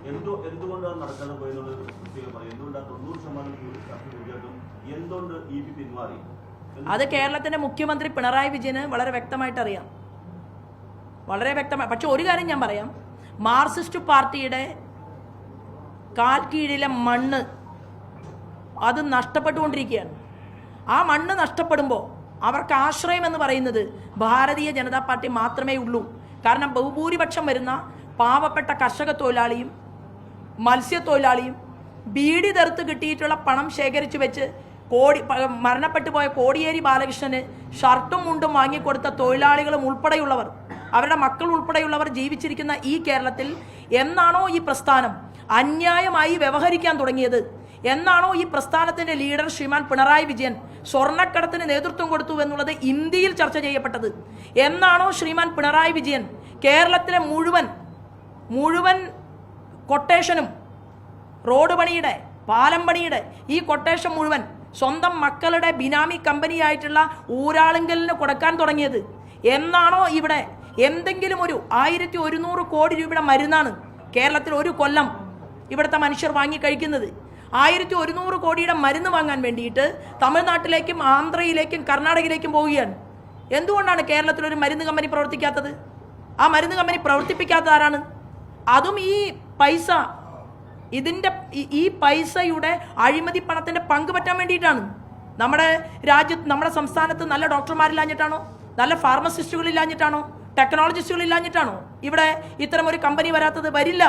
എന്തുകൊണ്ടാണ് നടക്കാതെ പോയെന്നുള്ളത് പ്രത്യേകം പറയും. എന്തുകൊണ്ടാണ് 90% എന്തുകൊണ്ട് EP പിന്മാറി? അത് കേരളത്തിന്റെ മുഖ്യമന്ത്രി പിണറായി വിജയന് വളരെ വ്യക്തമായിട്ട് അറിയാം, വളരെ വ്യക്തമായി. പക്ഷെ ഒരു കാര്യം ഞാൻ പറയാം, മാർക്സിസ്റ്റ് പാർട്ടിയുടെ കാൽ കീഴിലെ മണ്ണ് അത് നഷ്ടപ്പെട്ടുകൊണ്ടിരിക്കുകയാണ്. ആ മണ്ണ് നഷ്ടപ്പെടുമ്പോൾ അവർക്ക് ആശ്രയം എന്ന് പറയുന്നത് ഭാരതീയ ജനതാ പാർട്ടി മാത്രമേ ഉള്ളൂ. കാരണം ബഹുഭൂരിപക്ഷം വരുന്ന പാവപ്പെട്ട കർഷക തൊഴിലാളിയും മത്സ്യത്തൊഴിലാളിയും ബീഡി തെറുത്ത് കിട്ടിയിട്ടുള്ള പണം ശേഖരിച്ചു വെച്ച് മരണപ്പെട്ടു പോയ കോടിയേരി ബാലകൃഷ്ണന് ഷർട്ടും മുണ്ടും വാങ്ങിക്കൊടുത്ത തൊഴിലാളികളും ഉൾപ്പെടെയുള്ളവർ, അവരുടെ മക്കൾ ഉൾപ്പെടെയുള്ളവർ ജീവിച്ചിരിക്കുന്ന ഈ കേരളത്തിൽ എന്നാണോ ഈ പ്രസ്ഥാനം അന്യായമായി വ്യവഹരിക്കാൻ തുടങ്ങിയത്, എന്നാണോ ഈ പ്രസ്ഥാനത്തിന്റെ ലീഡർ ശ്രീമാൻ പിണറായി വിജയൻ സ്വർണ്ണക്കടത്തിന് നേതൃത്വം കൊടുത്തു എന്നുള്ളത് ഇന്ത്യയിൽ ചർച്ച ചെയ്യപ്പെട്ടത്, എന്നാണോ ശ്രീമാൻ പിണറായി വിജയൻ കേരളത്തിലെ മുഴുവൻ കൊട്ടേഷനും റോഡ് പണിയുടെ പാലം പണിയുടെ ഈ കൊട്ടേഷൻ മുഴുവൻ സ്വന്തം മക്കളുടെ ബിനാമി കമ്പനിയായിട്ടുള്ള ഊരാളുങ്കലിന് കൊടുക്കാൻ തുടങ്ങിയത്, എന്നാണോ ഇവിടെ എന്തെങ്കിലും ഒരു 1100 കോടി രൂപയുടെ മരുന്നാണ് കേരളത്തിൽ ഒരു കൊല്ലം ഇവിടുത്തെ മനുഷ്യർ വാങ്ങി കഴിക്കുന്നത്. 1100 കോടിയുടെ മരുന്ന് വാങ്ങാൻ വേണ്ടിയിട്ട് തമിഴ്നാട്ടിലേക്കും ആന്ധ്രയിലേക്കും കർണാടകയിലേക്കും പോവുകയാണ്. എന്തുകൊണ്ടാണ് കേരളത്തിൽ ഒരു മരുന്ന് കമ്പനി പ്രവർത്തിക്കാത്തത്? ആ മരുന്ന് കമ്പനി പ്രവർത്തിപ്പിക്കാത്തത് ആരാണ്? അതും ഈ പൈസ, ഈ പൈസയുടെ അഴിമതി പണത്തിന്റെ പങ്ക് പറ്റാൻ വേണ്ടിയിട്ടാണ്. നമ്മുടെ രാജ്യത്ത്, നമ്മുടെ സംസ്ഥാനത്ത് നല്ല ഡോക്ടർമാരില്ലാഞ്ഞിട്ടാണോ, നല്ല ഫാർമസിസ്റ്റുകളില്ലാഞ്ഞിട്ടാണോ, ടെക്നോളജിസ്റ്റുകളില്ലാഞ്ഞിട്ടാണോ ഇവിടെ ഇത്തരം ഒരു കമ്പനി വരാത്തത്? വരില്ല.